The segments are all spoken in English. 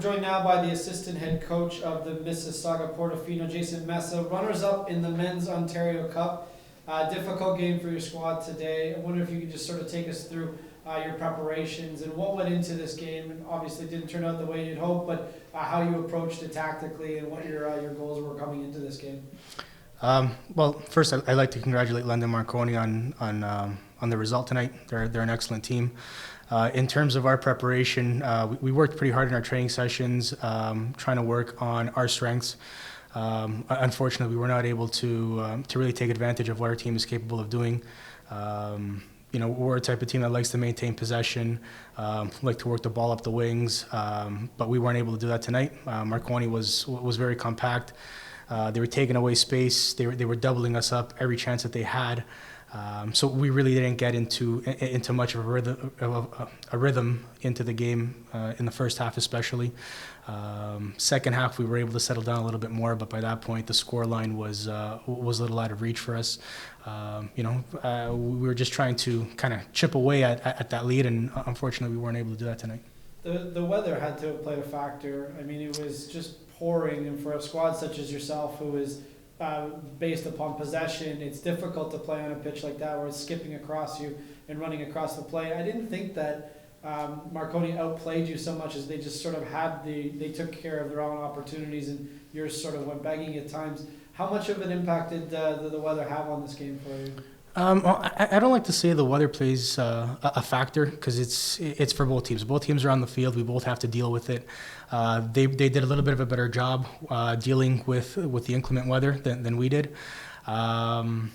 joined now by the assistant head coach of the Mississauga Portofino, Jason Mesa, runners-up in the Men's Ontario Cup. Difficult game for your squad today. I wonder if you could just sort of take us through your preparations and what went into this game. And obviously, it didn't turn out the way you'd hoped, but how you approached it tactically and what your goals were coming into this game. Well, first, I'd like to congratulate London Marconi on the result tonight. They're an excellent team. In terms of our preparation, we worked pretty hard in our training sessions, trying to work on our strengths. Unfortunately, we were not able to really take advantage of what our team is capable of doing. We're a type of team that likes to maintain possession, like to work the ball up the wings, but we weren't able to do that tonight. Marconi was very compact. They were taking away space. They were doubling us up every chance that they had. So we really didn't get into much of a rhythm into the game in the first half, especially. Second half, we were able to settle down a little bit more, but by that point, the score line was a little out of reach for us. We were just trying to kind of chip away at that lead, and unfortunately, we weren't able to do that tonight. The weather had to have played a factor. I mean, it was just pouring, and for a squad such as yourself, who is based upon possession, it's difficult to play on a pitch like that where it's skipping across you and running across the plate. I didn't think that Marconi outplayed you so much as they just sort of they took care of their own opportunities and yours sort of went begging at times. How much of an impact did the weather have on this game for you? I don't like to say the weather plays a factor because it's for both teams. Both teams are on the field. We both have to deal with it. They did a little bit of a better job dealing with the inclement weather than we did. And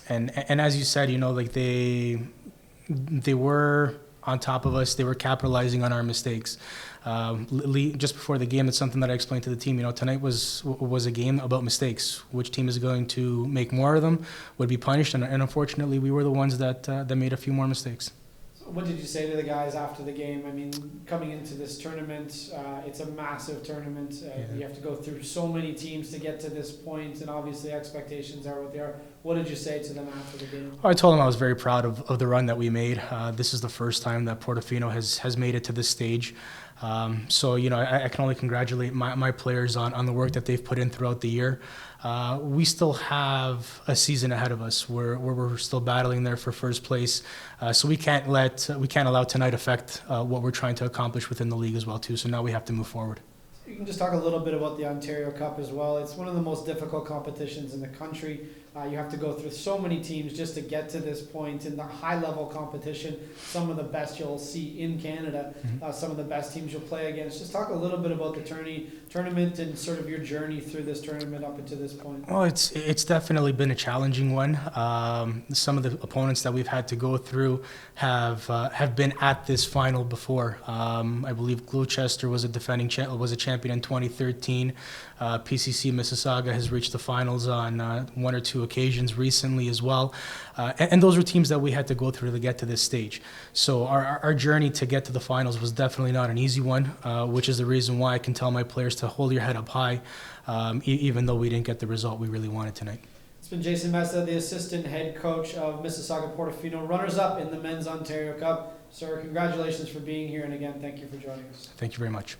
as you said, like they were on top of us. They were capitalizing on our mistakes. Just before the game, it's something that I explained to the team. Tonight was a game about mistakes. Which team is going to make more of them would be punished, and unfortunately, we were the ones that made a few more mistakes. So what did you say to the guys after the game? I mean, coming into this tournament, it's a massive tournament. You have to go through so many teams to get to this point, and obviously expectations are what they are. What did you say to them after the game? I told them I was very proud of the run that we made. This is the first time that Portofino has made it to this stage. So I can only congratulate my players on the work that they've put in throughout the year. We still have a season ahead of us where we're still battling there for first place. So we can't allow tonight affect what we're trying to accomplish within the league as well too. So now we have to move forward. You can just talk a little bit about the Ontario Cup as well. It's one of the most difficult competitions in the country. You have to go through so many teams just to get to this point in the high-level competition. Some of the best you'll see in Canada, some of the best teams you'll play against. Just talk a little bit about the tournament and sort of your journey through this tournament up until this point. Well, it's definitely been a challenging one. Some of the opponents that we've had to go through have been at this final before. I believe Gloucester was a champion in 2013. PCC Mississauga has reached the finals on one or two occasions recently as well. And those were teams that we had to go through to get to this stage. So our journey to get to the finals was definitely not an easy one, which is the reason why I can tell my players to hold your head up high, even though we didn't get the result we really wanted tonight. It's been Jason Mesa, the assistant head coach of Mississauga Portofino, runners-up in the Men's Ontario Cup. Sir, congratulations for being here, and again, thank you for joining us. Thank you very much.